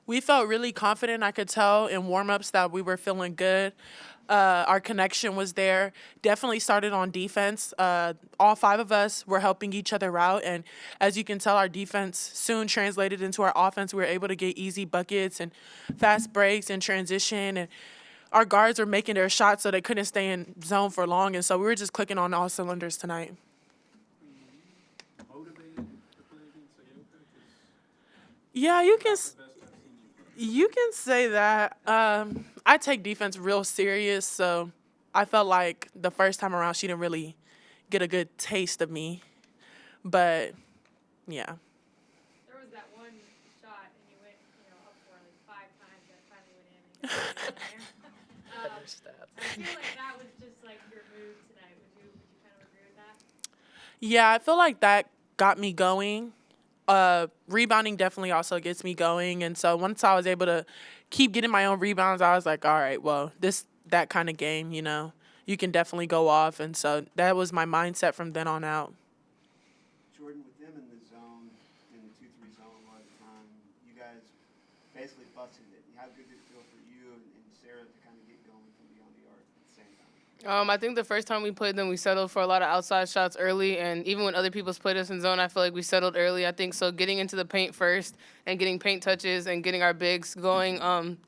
We felt really confident. I could tell in warm-ups that we were feeling good. Our connection was there. Definitely started on defense. All five of us were helping each other out. And as you can tell, our defense soon translated into our offense. We were able to get easy buckets and fast breaks and transition. And our guards were making their shots so they couldn't stay in zone for long. And so we were just clicking on all cylinders tonight. Motivated to play against Ayoka? Yeah, you can say that. I take defense real serious, so I felt like the first time around she didn't really get a good taste of me. But yeah. There was that one shot, and you went, up for like 5 times that finally went in. And got it in there. I feel like that was just like your move tonight. Would you kind of agree with that? Yeah, I feel like that got me going. Rebounding definitely also gets me going. And so once I was able to keep getting my own rebounds, I was like, all right, well, that kind of game, you can definitely go off. And so that was my mindset from then on out. Jordan, with them in the zone, in the 2-3 zone a lot of the time, you guys basically busted it. How good did it feel for you and Sarah to kind of get going from beyond the arc at the same time? I think the first time we played them, we settled for a lot of outside shots early, and even when other people's played us in zone, I feel like we settled early. I think so. Getting into the paint first and getting paint touches and getting our bigs going,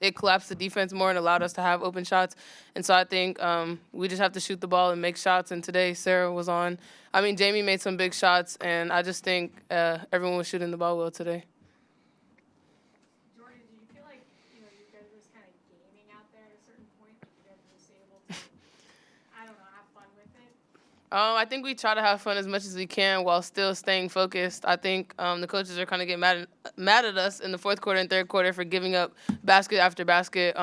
it collapsed the defense more and allowed us to have open shots. And so I think we just have to shoot the ball and make shots. And today Sarah was on. I mean, Jamie made some big shots, and I just think everyone was shooting the ball well today. Jordan, do you feel like, you guys were just kind of gaming out there at a certain point? Like you guys were just able to, I don't know, have fun with it? I think we try to have fun as much as we can while still staying focused. I think the coaches are kind of getting mad at us in the fourth quarter and third quarter for giving up basket after basket.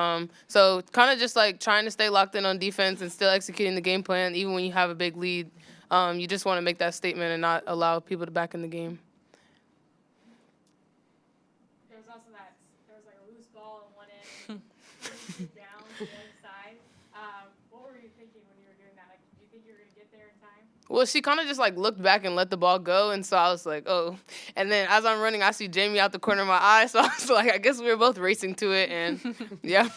So kind of just like trying to stay locked in on defense and still executing the game plan, even when you have a big lead. You just want to make that statement and not allow people to back in the game. There was like a loose ball on one end and down the other side. What were you thinking when you were doing that? Like, did you think you were going to get there in time? Well, she kind of just like looked back and let the ball go, and so I was like, oh. And then as I'm running, I see Jamie out the corner of my eye, so I was like, I guess we were both racing to it, and yeah,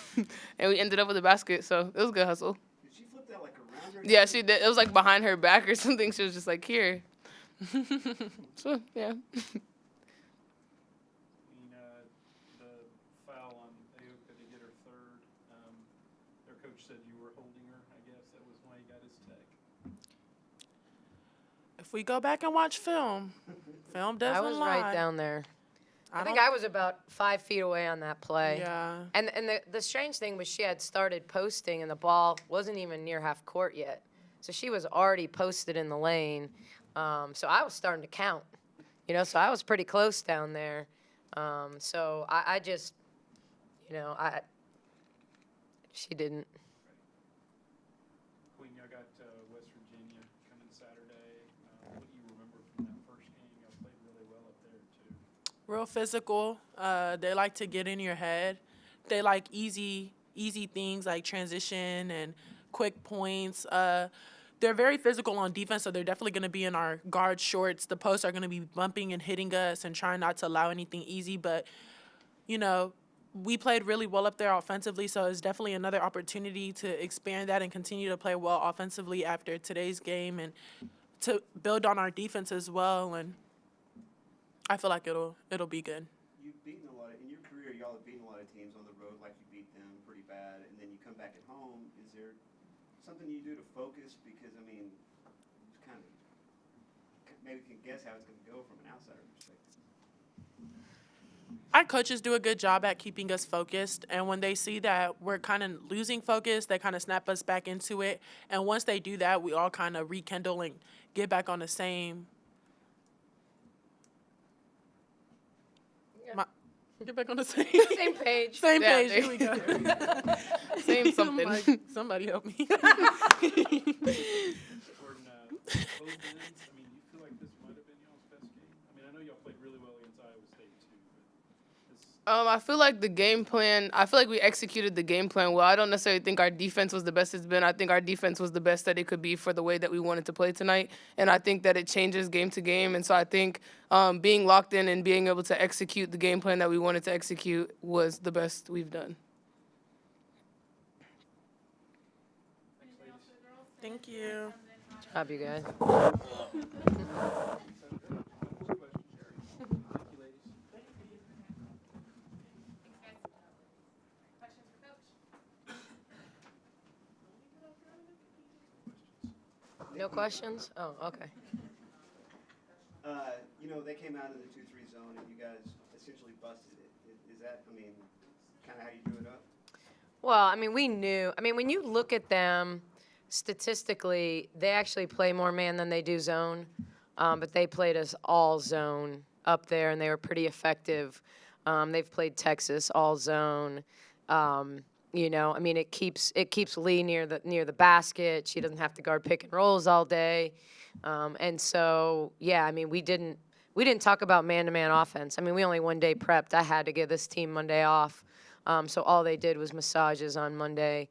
and we ended up with a basket, so it was a good hustle. Did she flip that like around her? Yeah, she did. It was like behind her back or something. She was just like, here. So, yeah. The foul on Ayoka to get her third, their coach said you were holding her. I guess that was why he got his tech. If we go back and watch film doesn't lie. I was right down there. I think I was about 5 feet away on that play. Yeah. And the strange thing was she had started posting and the ball wasn't even near half court yet. So she was already posted in the lane. So I was starting to count, so I was pretty close down there. So I just, she didn't. Queen, y'all got West Virginia coming Saturday. What do you remember from that first game? Y'all played really well up there, too. Real physical. They like to get in your head. They like easy things like transition and quick points. They're very physical on defense, so they're definitely going to be in our guard shorts. The posts are going to be bumping and hitting us and trying not to allow anything easy. But, we played really well up there offensively, so it's definitely another opportunity to expand that and continue to play well offensively after today's game and to build on our defense as well. And I feel like it'll be good. You've beaten a lot in your career. Y'all have beaten a lot of teams on the road, like you beat them pretty bad, and then you come back at home. Is there something you do to focus? Because you kind of maybe can guess how it's going to go from an outsider perspective. Our coaches do a good job at keeping us focused, and when they see that we're kind of losing focus, they kind of snap us back into it. And once they do that, we all kind of rekindle and get back on the same. Get back on the same page. Same Yeah, page. Here we go. Same something. Somebody help me. Jordan, both ends, you feel like this might have been y'all's best game? I know y'all played really well against Iowa State, too, but I feel like we executed the game plan well. I don't necessarily think our defense was the best it's been. I think our defense was the best that it could be for the way that we wanted to play tonight. And I think that it changes game to game. And so I think being locked in and being able to execute the game plan that we wanted to execute was the best we've done. Anything else for the girls? Thank you. Good job, you guys. Questions for Coach? No questions? Oh, okay. They came out in the 2-3 zone and you guys essentially busted it. Is that, kind of how you drew it up? Well, we knew. When you look at them statistically, they actually play more man than they do zone. But they played us all zone up there, and they were pretty effective. They've played Texas all zone. It keeps Lee near the basket. She doesn't have to guard pick and rolls all day. And so, yeah, we didn't talk about man-to-man offense. We only one day prepped. I had to give this team Monday off. So all they did was massages on Monday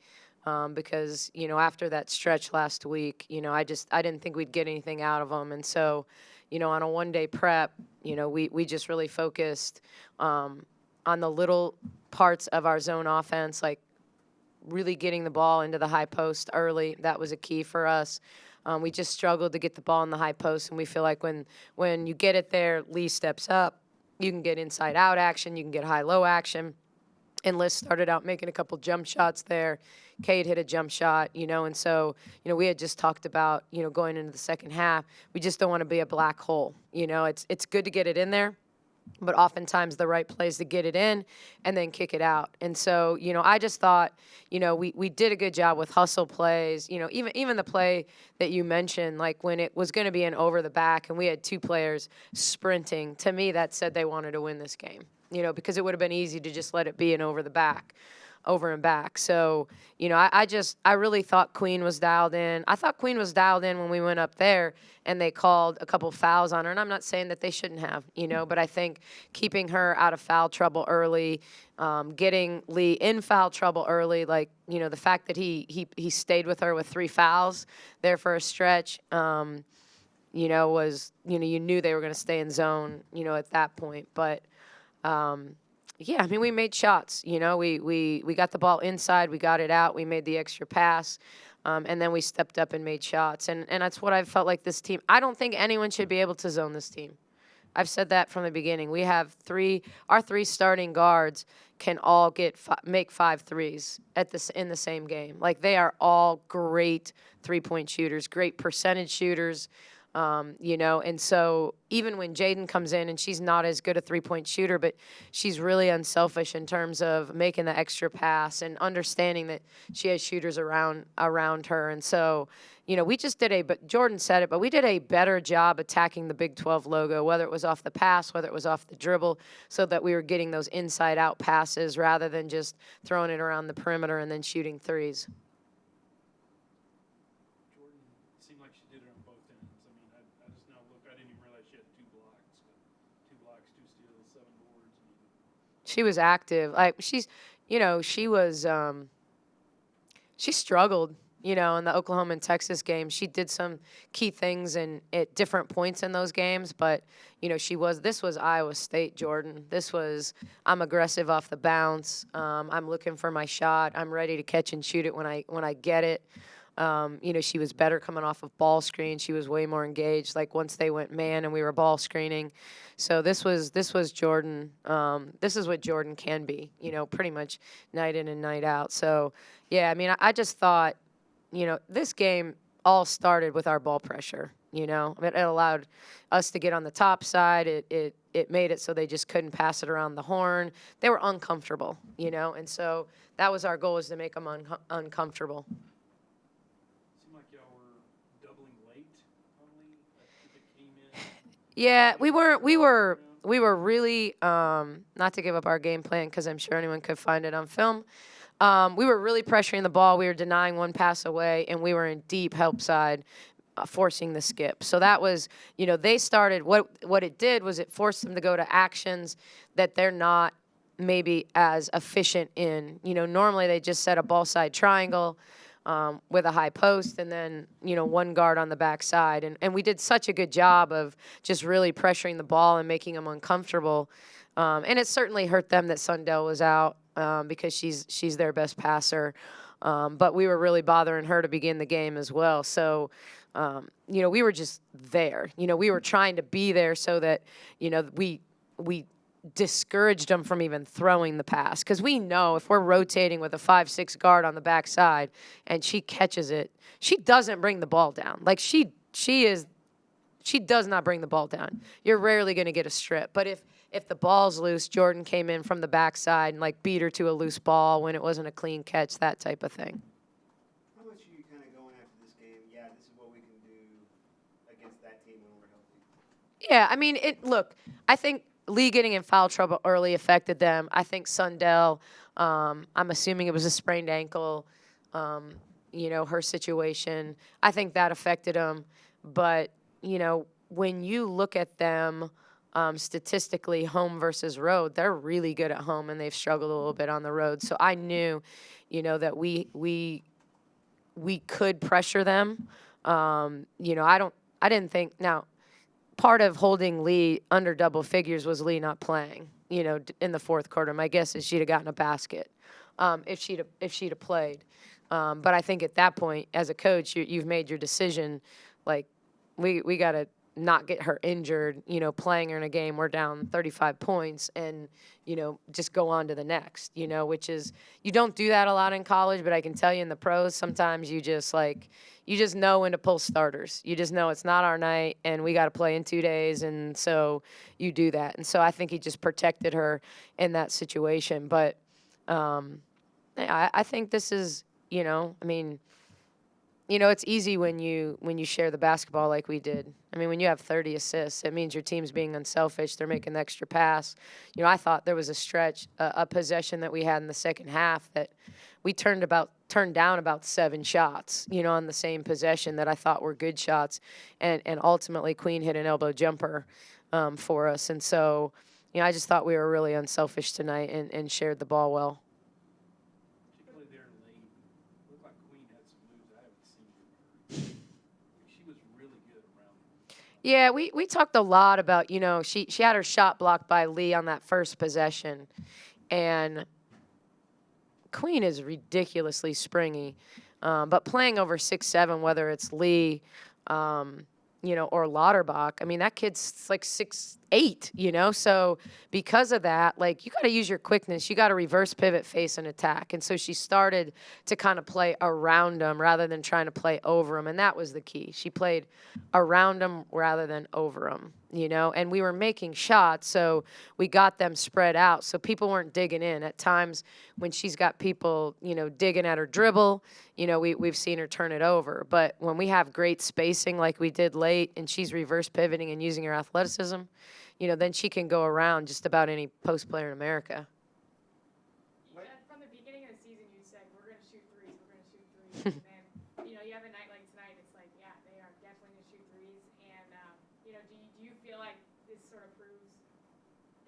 because, after that stretch last week, I didn't think we'd get anything out of them. And so, on a one-day prep, we just really focused on the little parts of our zone offense, like really getting the ball into the high post early. That was a key for us. We just struggled to get the ball in the high post, and we feel like when you get it there, Lee steps up. You can get inside-out action. You can get high-low action. And Liz started out making a couple jump shots there. Cade hit a jump shot, and so, we had just talked about, going into the second half, we just don't want to be a black hole. It's good to get it in there, but oftentimes the right plays to get it in and then kick it out. And so, I just thought, we did a good job with hustle plays. Even the play that you mentioned, like when it was going to be an over the back and we had two players sprinting, to me that said they wanted to win this game, because it would have been easy to just let it be an over and back. So, I really thought Queen was dialed in. I thought Queen was dialed in when we went up there and they called a couple fouls on her. And I'm not saying that they shouldn't have, but I think keeping her out of foul trouble early, getting Lee in foul trouble early, like, the fact that he stayed with her with 3 fouls there for a stretch, was, you knew they were going to stay in zone, at that point. But, yeah, we made shots. We got the ball inside. We got it out. We made the extra pass. And then we stepped up and made shots. And that's what I felt like this team. I don't think anyone should be able to zone this team. I've said that from the beginning. We have our 3 starting guards can all make 5 threes in the same game. Like, they are all great three-point shooters, great percentage shooters. And so even when Jaden comes in and she's not as good a three-point shooter, but she's really unselfish in terms of making the extra pass and understanding that she has shooters around her. And so, we just but Jordan said it, but we did a better job attacking the Big 12 logo, whether it was off the pass, whether it was off the dribble, so that we were getting those inside-out passes rather than just throwing it around the perimeter and then shooting threes. Seemed like she did it on both ends. I just now look. I didn't even realize she had 2 blocks, but 2 blocks, 2 steals, 7 boards. She was active. She struggled, in the Oklahoma and Texas game. She did some key things at different points in those games, but, this was Iowa State, Jordan. This was, I'm aggressive off the bounce. I'm looking for my shot. I'm ready to catch and shoot it when I get it. She was better coming off of ball screen. She was way more engaged. Like, once they went man and we were ball screening. So this was Jordan. This is what Jordan can be, pretty much night in and night out. So, yeah, I just thought, this game all started with our ball pressure, It allowed us to get on the top side. It made it so they just couldn't pass it around the horn. They were uncomfortable, And so that was our goal, is to make them uncomfortable. Yeah, we were really, not to give up our game plan because I'm sure anyone could find it on film. We were really pressuring the ball. We were denying one pass away, and we were in deep help side, forcing the skip. So that was, they started, what it did was it forced them to go to actions that they're not maybe as efficient in. Normally they just set a ball side triangle with a high post and then, one guard on the backside. And we did such a good job of just really pressuring the ball and making them uncomfortable. And it certainly hurt them that Sundell was out because she's their best passer. But we were really bothering her to begin the game as well. So, we were just there. We were trying to be there so that, we discouraged them from even throwing the pass. Because we know if we're rotating with a 5'6" guard on the backside and she catches it, she doesn't bring the ball down. Like she does not bring the ball down. You're rarely going to get a strip. But if the ball's loose, Jordan came in from the backside and like beat her to a loose ball when it wasn't a clean catch, that type of thing. How much are you kind of going after this game? Yeah, this is what we can do against that team when we're healthy. Yeah, I mean, look, I think Lee getting in foul trouble early affected them. I think Sundell, I'm assuming it was a sprained ankle, her situation. I think that affected them. But, when you look at them statistically, home versus road, they're really good at home and they've struggled a little bit on the road. So I knew, that we could pressure them. I didn't think now. Part of holding Lee under double figures was Lee not playing, in the fourth quarter. My guess is she'd have gotten a basket if she'd have played. But I think at that point, as a coach, you've made your decision. Like, we got to not get her injured, playing her in a game we're down 35 points and, just go on to the next, which is, you don't do that a lot in college, but I can tell you in the pros, sometimes you just know when to pull starters. You just know it's not our night and we got to play in 2 days. And so you do that. And so I think he just protected her in that situation. But I think this is, it's easy when you share the basketball like we did. I mean, when you have 30 assists, it means your team's being unselfish. They're making the extra pass. I thought there was a stretch, a possession that we had in the second half that we turned down about 7 shots, on the same possession that I thought were good shots. And ultimately, Queen hit an elbow jumper for us. And so, I just thought we were really unselfish tonight and shared the ball well. Particularly there in lane, looked like Queen had some moves I haven't seen. She was really good around. Yeah, we talked a lot about, she had her shot blocked by Lee on that first possession. And Queen is ridiculously springy. But playing over 6'7", whether it's Lee, or Lauterbach, I mean, that kid's like 6'8", So because of that, like, you got to use your quickness. You got to reverse pivot, face, and attack. And so she started to kind of play around them rather than trying to play over them. And that was the key. She played around them rather than over them, And we were making shots, so we got them spread out. So people weren't digging in. At times when she's got people, digging at her dribble, we've seen her turn it over. But when we have great spacing like we did late and she's reverse pivoting and using her athleticism, then she can go around just about any post player in America. From the beginning of the season, you said, we're going to shoot threes. And then, you have a night like tonight, it's like, yeah, they are definitely going to shoot threes. And, do you feel like this sort of proves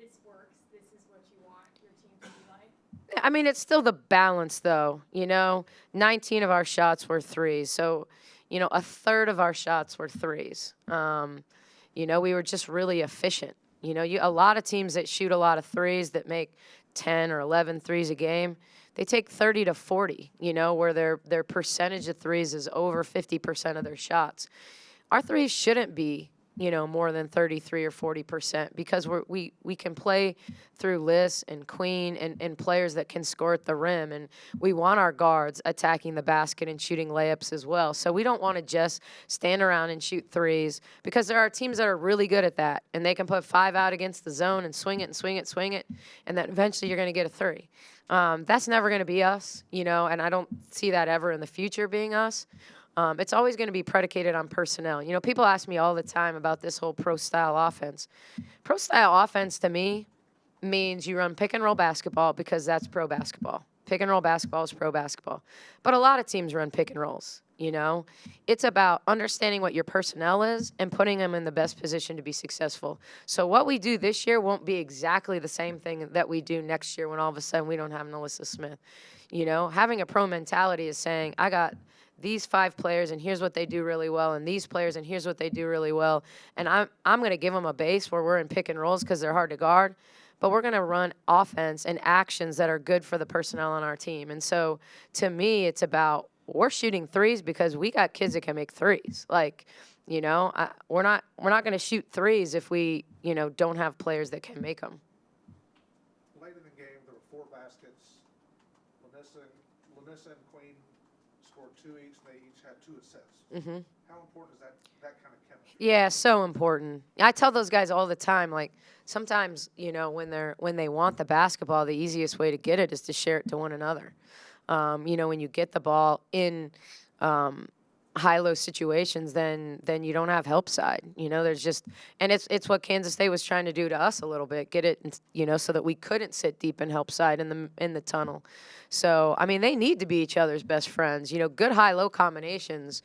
this works? This is what you want your team to be like? I mean, it's still the balance, though. 19 of our shots were threes. So, a third of our shots were threes. We were just really efficient. A lot of teams that shoot a lot of threes that make 10 or 11 threes a game, they take 30 to 40, where their percentage of threes is over 50% of their shots. Our threes shouldn't be, more than 33 or 40% because we can play through Liz and Queen and players that can score at the rim. And we want our guards attacking the basket and shooting layups as well. So we don't want to just stand around and shoot threes because there are teams that are really good at that. And they can put 5 out against the zone and swing it and swing it, swing it. And then eventually you're going to get a 3. That's never going to be us, and I don't see that ever in the future being us. It's always going to be predicated on personnel. People ask me all the time about this whole pro-style offense. Pro-style offense to me means you run pick-and-roll basketball because that's pro basketball. Pick-and-roll basketball is pro basketball. But a lot of teams run pick-and-rolls. you know? It's about understanding what your personnel is and putting them in the best position to be successful. So what we do this year won't be exactly the same thing that we do next year when all of a sudden we don't have Melissa Smith. You know, having a pro mentality is saying, I got these 5 players and here's what they do really well, and these players and here's what they do really well. And I'm going to give them a base where we're in pick and rolls because they're hard to guard, but we're going to run offense and actions that are good for the personnel on our team. And so to me, it's about we're shooting threes because we got kids that can make threes. Like, you know, we're not going to shoot threes if we, you know, don't have players that can make them. Late in the game, there were 4 baskets. Lanissa and Queen scored 2 each. They each had 2 assists. Mm-hmm. How important is that kind of chemistry? Yeah, so important. I tell those guys all the time, like, sometimes, you know, when they want the basketball, the easiest way to get it is to share it to one another. You know, when you get the ball in high-low situations, then you don't have help side. You know, there's just – and it's what Kansas State was trying to do to us a little bit, get it, you know, so that we couldn't sit deep in help side in the tunnel. So, I mean, they need to be each other's best friends. You know, good high-low combinations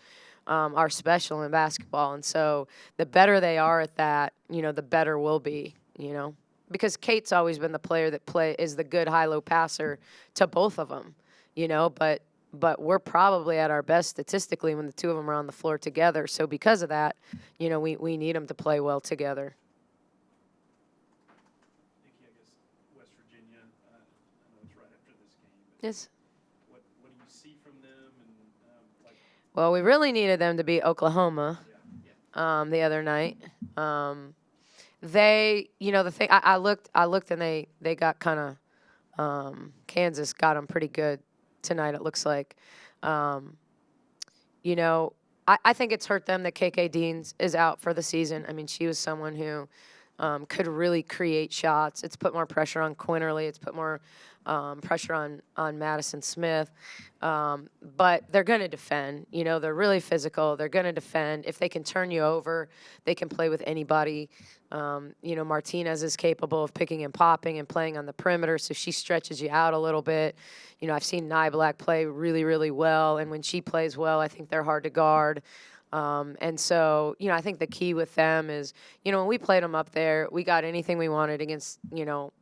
are special in basketball. And so the better they are at that, you know, the better we'll be, you know. Because Kate's always been the player that is the good high-low passer to both of them. You know, but we're probably at our best statistically when the 2 of them are on the floor together. So because of that, you know, we need them to play well together. Nikki, I guess West Virginia, I know it's right after this game, but Yes. what do you see from them? And like, Well, we really needed them to beat Oklahoma yeah. the other night. They, you know, the thing I looked and they got kind of Kansas got them pretty good tonight, it looks like. You know, I think it's hurt them that KK Deans is out for the season. I mean, she was someone who could really create shots. It's put more pressure on Quinterly. It's put more pressure on Madison Smith. But they're going to defend. You know, they're really physical. They're going to defend. If they can turn you over, they can play with anybody. You know, Martinez is capable of picking and popping and playing on the perimeter, so she stretches you out a little bit. You know, I've seen Black play really, really well, and when she plays well, I think they're hard to guard. And so, you know, I think the key with them is, you know, when we played them up there, we got anything we wanted against, you know,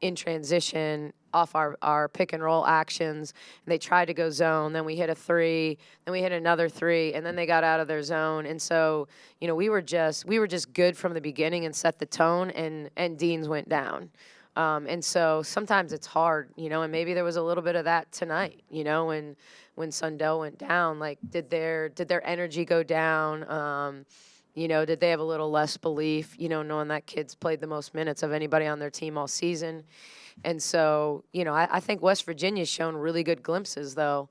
in transition off our pick and roll actions. And they tried to go zone. Then we hit a 3. Then we hit another 3. And then they got out of their zone. And so, you know, we were just good from the beginning and set the tone. And Deans went down. And so sometimes it's hard, you know. And maybe there was a little bit of that tonight, you know, when Sundell went down. Like, did their energy go down? You know, did they have a little less belief, you know, knowing that kid's played the most minutes of anybody on their team all season? And so, you know, I think West Virginia's shown really good glimpses, though,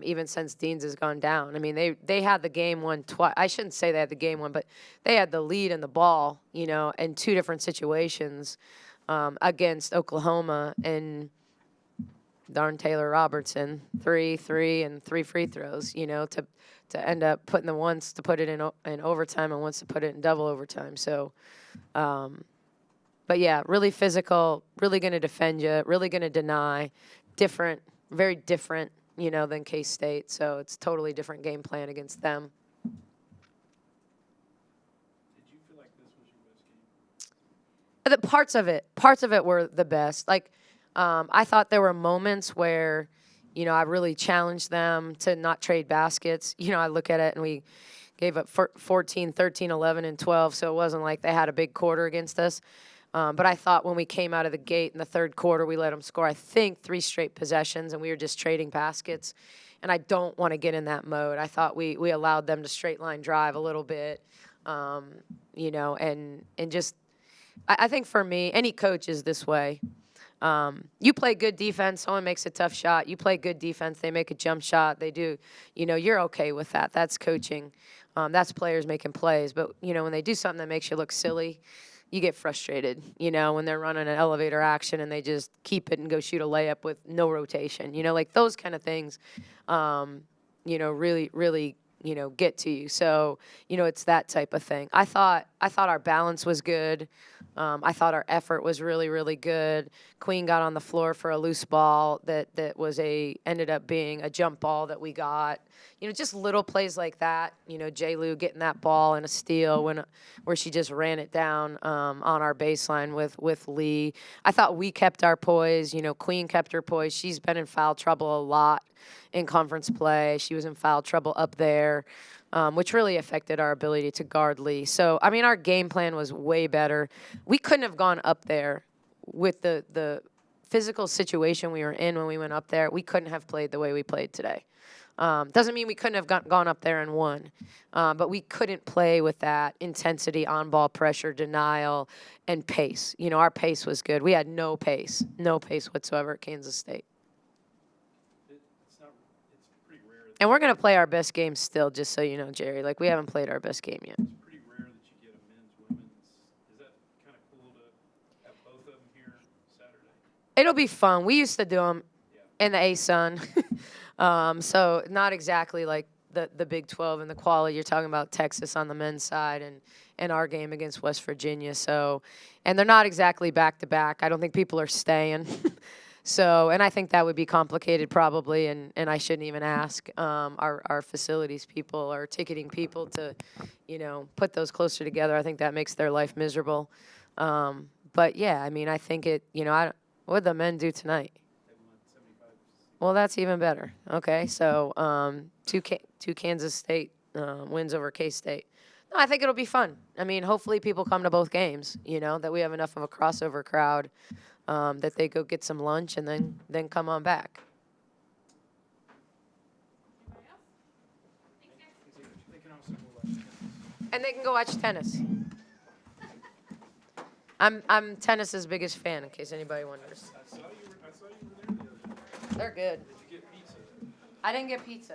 even since Deans has gone down. I mean, they had the game won twice. I shouldn't say they had the game won, but they had the lead in the ball, you know, in 2 different situations against Oklahoma. And darn Taylor Robertson, 3, and 3 free throws, you know, to end up putting the once to put it in overtime and once to put it in double overtime. So, but yeah, really physical, really going to defend you, really going to deny, different, very different, you know, than K-State. So it's totally different game plan against them. Did you feel like this was your best game? The parts of it were the best. Like, I thought there were moments where, you know, I really challenged them to not trade baskets. You know, I look at it and we gave up 14, 13, 11, and 12, so it wasn't like they had a big quarter against us. But I thought when we came out of the gate in the third quarter, we let them score, I think, 3 straight possessions, and we were just trading baskets. And I don't want to get in that mode. I thought we allowed them to straight line drive a little bit, you know, and just I think for me, any coach is this way. You play good defense, someone makes a tough shot. You play good defense, they make a jump shot. They do, you know, you're okay with that. That's coaching. That's players making plays. But, you know, when they do something that makes you look silly, you get frustrated, you know, when they're running an elevator action and they just keep it and go shoot a layup with no rotation. You know, like those kind of things, you know, really, really get to you. So, it's that type of thing. I thought our balance was good. I thought our effort was really, really good. Queen got on the floor for a loose ball that ended up being a jump ball that we got. Just little plays like that. J. Lou getting that ball and a steal where she just ran it down on our baseline with Lee. I thought we kept our poise. Queen kept her poise. She's been in foul trouble a lot in conference play. She was in foul trouble up there, which really affected our ability to guard Lee. So, our game plan was way better. We couldn't have gone up there with the physical situation we were in when we went up there. We couldn't have played the way we played today. Doesn't mean we couldn't have gone up there and won, but we couldn't play with that intensity, on-ball pressure, denial, and pace. Our pace was good. We had no pace whatsoever at Kansas State. It's pretty rare. And we're going to play our best game still, just so you know, Jerry. We haven't played our best game yet. It's pretty rare that you get a men's, women's. Is that kind of cool to have both of them here Saturday? It'll be fun. We used to do them Yeah. in the A-Sun. So not exactly like the Big 12 and the quality. You're talking about Texas on the men's side and our game against West Virginia. So, and they're not exactly back-to-back. I don't think people are staying. So, and I think that would be complicated probably, and I shouldn't even ask our facilities people or ticketing people to, put those closer together. I think that makes their life miserable. But, yeah, I think what did the men do tonight? They won 75. Well, that's even better. Okay, so two Kansas State wins over K-State. No, I think it'll be fun. Hopefully people come to both games, that we have enough of a crossover crowd that they go get some lunch and then come on back. Anybody else? Thanks, guys. They can also go watch tennis. And they can go watch tennis. I'm tennis's biggest fan, in case anybody wonders. I saw you were there the other day. They're good. Did you get pizza? I didn't get pizza.